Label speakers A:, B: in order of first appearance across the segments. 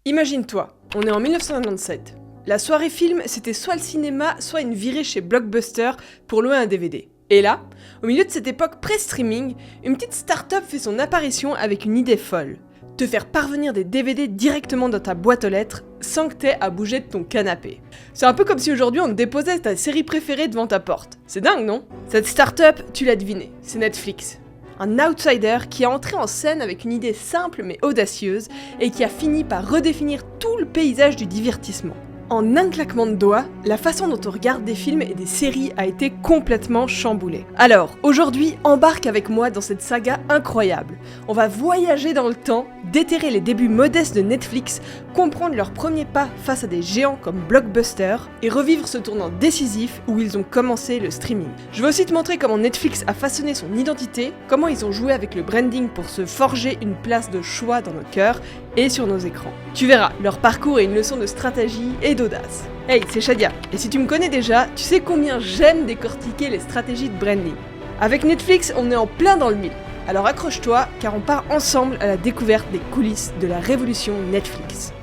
A: Imagine-toi, on est en 1997. La soirée film, c'était soit le cinéma, soit une virée chez Blockbuster pour louer un DVD. Et là, au milieu de cette époque pré-streaming, une petite start-up fait son apparition avec une idée folle. Te faire parvenir des DVD directement dans ta boîte aux lettres sans que t'aies à bouger de ton canapé. C'est un peu comme si aujourd'hui on te déposait ta série préférée devant ta porte. C'est dingue, non? Cette start-up, tu l'as deviné, c'est Netflix. Un outsider qui a entré en scène avec une idée simple mais audacieuse et qui a fini par redéfinir tout le paysage du divertissement. En un claquement de doigts, la façon dont on regarde des films et des séries a été complètement chamboulée. Alors, aujourd'hui, embarque avec moi dans cette saga incroyable. On va voyager dans le temps, déterrer les débuts modestes de Netflix, comprendre leurs premiers pas face à des géants comme Blockbuster et revivre ce tournant décisif où ils ont commencé le streaming. Je vais aussi te montrer comment Netflix a façonné son identité, comment ils ont joué avec le branding pour se forger une place de choix dans nos cœurs et sur nos écrans. Tu verras, leur parcours est une leçon de stratégie et d'audace. Hey, c'est Shadia, et si tu me connais déjà, tu sais combien j'aime décortiquer les stratégies de branding. Avec Netflix, on est en plein dans le mille. Alors accroche-toi, car on part ensemble à la découverte des coulisses de la révolution Netflix.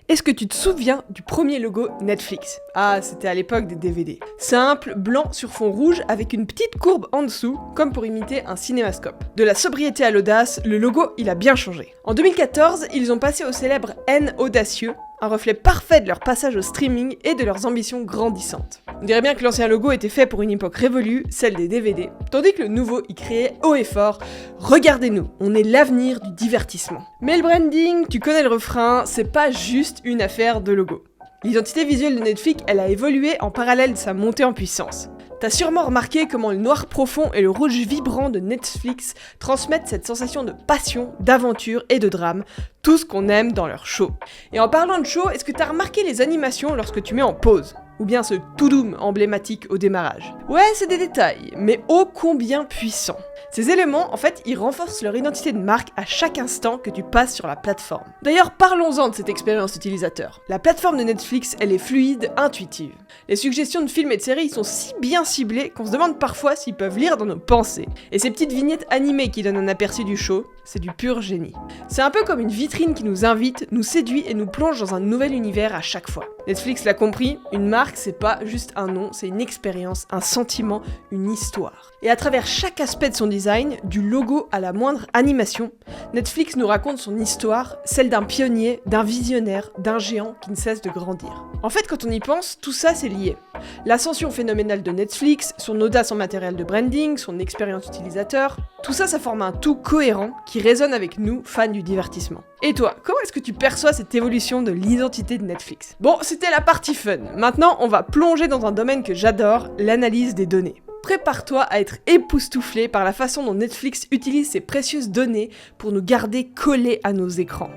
A: Est-ce que tu te souviens du premier logo Netflix? Ah, c'était à l'époque des DVD. Simple, blanc sur fond rouge avec une petite courbe en dessous, comme pour imiter un cinémascope. De la sobriété à l'audace, le logo, il a bien changé. En 2014, ils ont passé au célèbre N audacieux, un reflet parfait de leur passage au streaming et de leurs ambitions grandissantes. On dirait bien que l'ancien logo était fait pour une époque révolue, celle des DVD, tandis que le nouveau y créait haut et fort « Regardez-nous, on est l'avenir du divertissement ». Mais le branding, tu connais le refrain, c'est pas juste une affaire de logo. L'identité visuelle de Netflix, elle a évolué en parallèle de sa montée en puissance. T'as sûrement remarqué comment le noir profond et le rouge vibrant de Netflix transmettent cette sensation de passion, d'aventure et de drame, tout ce qu'on aime dans leurs shows. Et en parlant de show, est-ce que t'as remarqué les animations lorsque tu mets en pause? Ou bien ce to-doom emblématique au démarrage? Ouais, c'est des détails, mais ô combien puissants. Ces éléments, en fait, ils renforcent leur identité de marque à chaque instant que tu passes sur la plateforme. D'ailleurs, parlons-en de cette expérience utilisateur. La plateforme de Netflix, elle est fluide, intuitive. Les suggestions de films et de séries sont si bien ciblées qu'on se demande parfois s'ils peuvent lire dans nos pensées. Et ces petites vignettes animées qui donnent un aperçu du show, c'est du pur génie. C'est un peu comme une vitrine qui nous invite, nous séduit et nous plonge dans un nouvel univers à chaque fois. Netflix l'a compris, une marque c'est pas juste un nom, c'est une expérience, un sentiment, une histoire. Et à travers chaque aspect de son design, du logo à la moindre animation, Netflix nous raconte son histoire, celle d'un pionnier, d'un visionnaire, d'un géant qui ne cesse de grandir. En fait, quand on y pense, tout ça c'est lié. L'ascension phénoménale de Netflix, son audace en matériel de branding, son expérience utilisateur, tout ça, ça forme un tout cohérent qui résonne avec nous, fans du divertissement. Et toi, comment est-ce que tu perçois cette évolution de l'identité de Netflix? Bon, c'était la partie fun. Maintenant, on va plonger dans un domaine que j'adore, l'analyse des données. Prépare-toi à être époustouflé par la façon dont Netflix utilise ces précieuses données pour nous garder collés à nos écrans.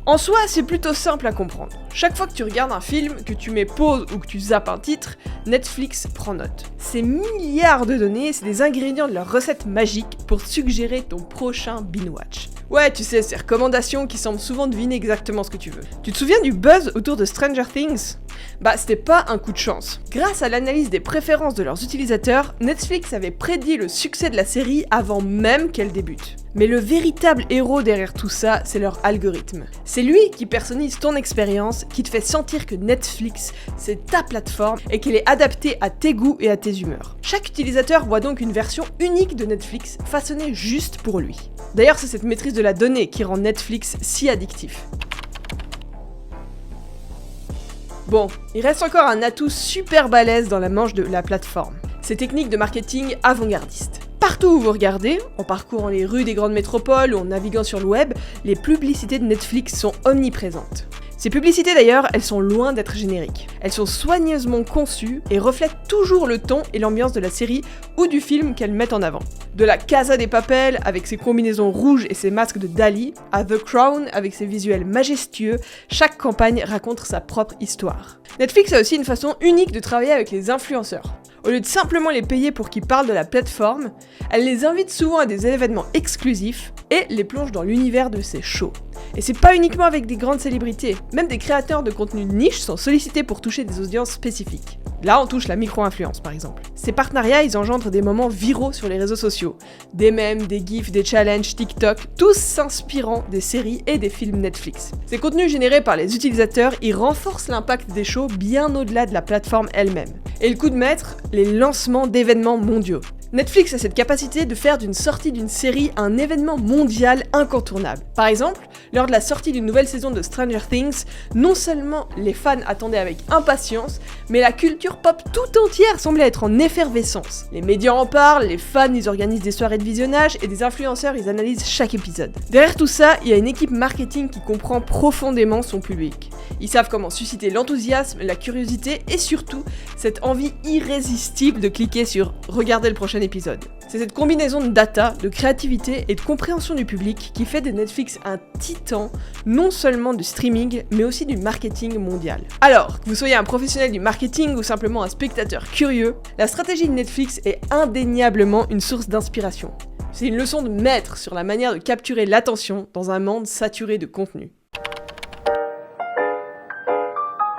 A: En soi, c'est plutôt simple à comprendre. Chaque fois que tu regardes un film, que tu mets pause ou que tu zappes un titre, Netflix prend note. Ces milliards de données, c'est des ingrédients de leur recette magique pour suggérer ton prochain binge-watch. Ouais, tu sais, ces recommandations qui semblent souvent deviner exactement ce que tu veux. Tu te souviens du buzz autour de Stranger Things? Bah, c'était pas un coup de chance. Grâce à l'analyse des préférences de leurs utilisateurs, Netflix avait prédit le succès de la série avant même qu'elle débute. Mais le véritable héros derrière tout ça, c'est leur algorithme. C'est lui qui personnalise ton expérience, qui te fait sentir que Netflix, c'est ta plateforme et qu'elle est adaptée à tes goûts et à tes humeurs. Chaque utilisateur voit donc une version unique de Netflix, façonnée juste pour lui. D'ailleurs, c'est cette maîtrise de la donnée qui rend Netflix si addictif. Bon, il reste encore un atout super balèze dans la manche de la plateforme. Ces techniques de marketing avant-gardistes. Partout où vous regardez, en parcourant les rues des grandes métropoles ou en naviguant sur le web, les publicités de Netflix sont omniprésentes. Ces publicités d'ailleurs, elles sont loin d'être génériques. Elles sont soigneusement conçues et reflètent toujours le ton et l'ambiance de la série ou du film qu'elles mettent en avant. De la Casa de Papel avec ses combinaisons rouges et ses masques de Dali, à The Crown avec ses visuels majestueux, chaque campagne raconte sa propre histoire. Netflix a aussi une façon unique de travailler avec les influenceurs. Au lieu de simplement les payer pour qu'ils parlent de la plateforme, elle les invite souvent à des événements exclusifs et les plonge dans l'univers de ses shows. Et c'est pas uniquement avec des grandes célébrités, même des créateurs de contenu niche sont sollicités pour toucher des audiences spécifiques. Là, on touche la micro-influence, par exemple. Ces partenariats, ils engendrent des moments viraux sur les réseaux sociaux. Des mèmes, des gifs, des challenges TikTok, tous s'inspirant des séries et des films Netflix. Ces contenus générés par les utilisateurs, ils renforcent l'impact des shows bien au-delà de la plateforme elle-même. Et le coup de maître, les lancements d'événements mondiaux. Netflix a cette capacité de faire d'une sortie d'une série un événement mondial incontournable. Par exemple, lors de la sortie d'une nouvelle saison de Stranger Things, non seulement les fans attendaient avec impatience, mais la culture pop tout entière semblait être en effervescence. Les médias en parlent, les fans ils organisent des soirées de visionnage et des influenceurs ils analysent chaque épisode. Derrière tout ça, il y a une équipe marketing qui comprend profondément son public. Ils savent comment susciter l'enthousiasme, la curiosité et surtout cette envie irrésistible de cliquer sur « Regardez le prochain épisode ». C'est cette combinaison de data, de créativité et de compréhension du public qui fait de Netflix un titan, non seulement du streaming, mais aussi du marketing mondial. Alors, que vous soyez un professionnel du marketing ou simplement un spectateur curieux, la stratégie de Netflix est indéniablement une source d'inspiration. C'est une leçon de maître sur la manière de capturer l'attention dans un monde saturé de contenu.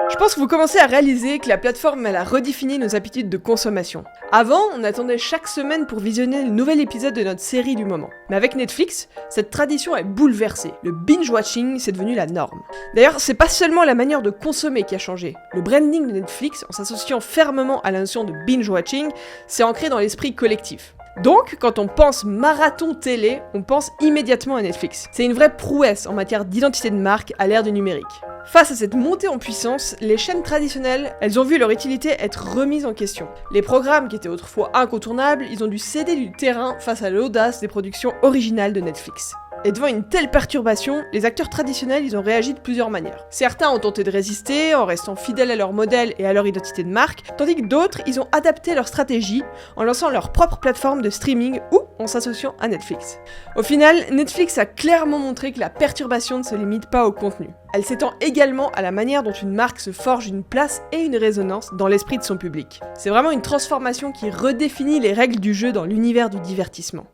A: Je pense que vous commencez à réaliser que la plateforme elle a redéfini nos habitudes de consommation. Avant, on attendait chaque semaine pour visionner le nouvel épisode de notre série du moment. Mais avec Netflix, cette tradition est bouleversée. Le binge-watching, c'est devenu la norme. D'ailleurs, c'est pas seulement la manière de consommer qui a changé. Le branding de Netflix, en s'associant fermement à la notion de binge-watching, c'est ancré dans l'esprit collectif. Donc, quand on pense marathon télé, on pense immédiatement à Netflix. C'est une vraie prouesse en matière d'identité de marque à l'ère du numérique. Face à cette montée en puissance, les chaînes traditionnelles, elles ont vu leur utilité être remise en question. Les programmes qui étaient autrefois incontournables, ils ont dû céder du terrain face à l'audace des productions originales de Netflix. Et devant une telle perturbation, les acteurs traditionnels, ils ont réagi de plusieurs manières. Certains ont tenté de résister en restant fidèles à leur modèle et à leur identité de marque, tandis que d'autres, ils ont adapté leur stratégie en lançant leur propre plateforme de streaming ou en s'associant à Netflix. Au final, Netflix a clairement montré que la perturbation ne se limite pas au contenu. Elle s'étend également à la manière dont une marque se forge une place et une résonance dans l'esprit de son public. C'est vraiment une transformation qui redéfinit les règles du jeu dans l'univers du divertissement.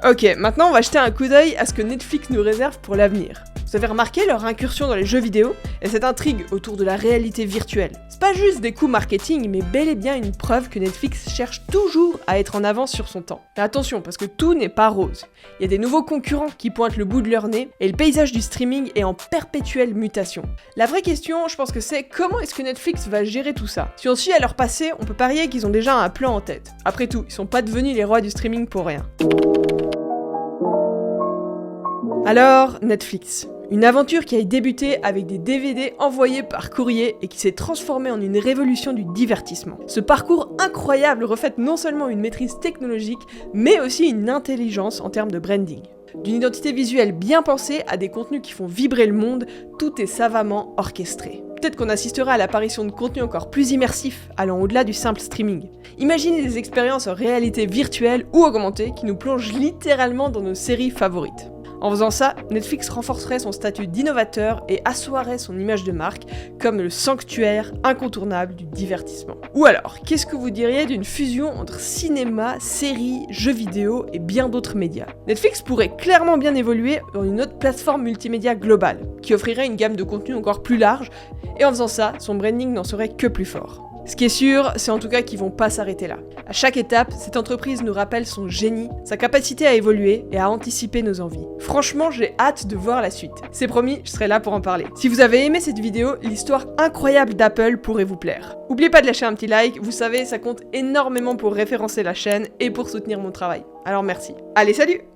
A: Ok, maintenant on va jeter un coup d'œil à ce que Netflix nous réserve pour l'avenir. Vous avez remarqué leur incursion dans les jeux vidéo et cette intrigue autour de la réalité virtuelle. C'est pas juste des coups marketing, mais bel et bien une preuve que Netflix cherche toujours à être en avance sur son temps. Mais attention, parce que tout n'est pas rose. Il y a des nouveaux concurrents qui pointent le bout de leur nez et le paysage du streaming est en perpétuelle mutation. La vraie question, je pense que c'est comment est-ce que Netflix va gérer tout ça ? Si on suit à leur passé, on peut parier qu'ils ont déjà un plan en tête. Après tout, ils sont pas devenus les rois du streaming pour rien. Alors, Netflix. Une aventure qui a débuté avec des DVD envoyés par courrier et qui s'est transformée en une révolution du divertissement. Ce parcours incroyable reflète non seulement une maîtrise technologique, mais aussi une intelligence en termes de branding. D'une identité visuelle bien pensée à des contenus qui font vibrer le monde, tout est savamment orchestré. Peut-être qu'on assistera à l'apparition de contenus encore plus immersifs, allant au-delà du simple streaming. Imaginez des expériences en réalité virtuelle ou augmentée qui nous plongent littéralement dans nos séries favorites. En faisant ça, Netflix renforcerait son statut d'innovateur et assoirait son image de marque comme le sanctuaire incontournable du divertissement. Ou alors, qu'est-ce que vous diriez d'une fusion entre cinéma, séries, jeux vidéo et bien d'autres médias ? Netflix pourrait clairement bien évoluer dans une autre plateforme multimédia globale, qui offrirait une gamme de contenus encore plus large, et en faisant ça, son branding n'en serait que plus fort. Ce qui est sûr, c'est en tout cas qu'ils vont pas s'arrêter là. À chaque étape, cette entreprise nous rappelle son génie, sa capacité à évoluer et à anticiper nos envies. Franchement, j'ai hâte de voir la suite. C'est promis, je serai là pour en parler. Si vous avez aimé cette vidéo, l'histoire incroyable d'Apple pourrait vous plaire. N'oubliez pas de lâcher un petit like, vous savez, ça compte énormément pour référencer la chaîne et pour soutenir mon travail. Alors merci. Allez, salut!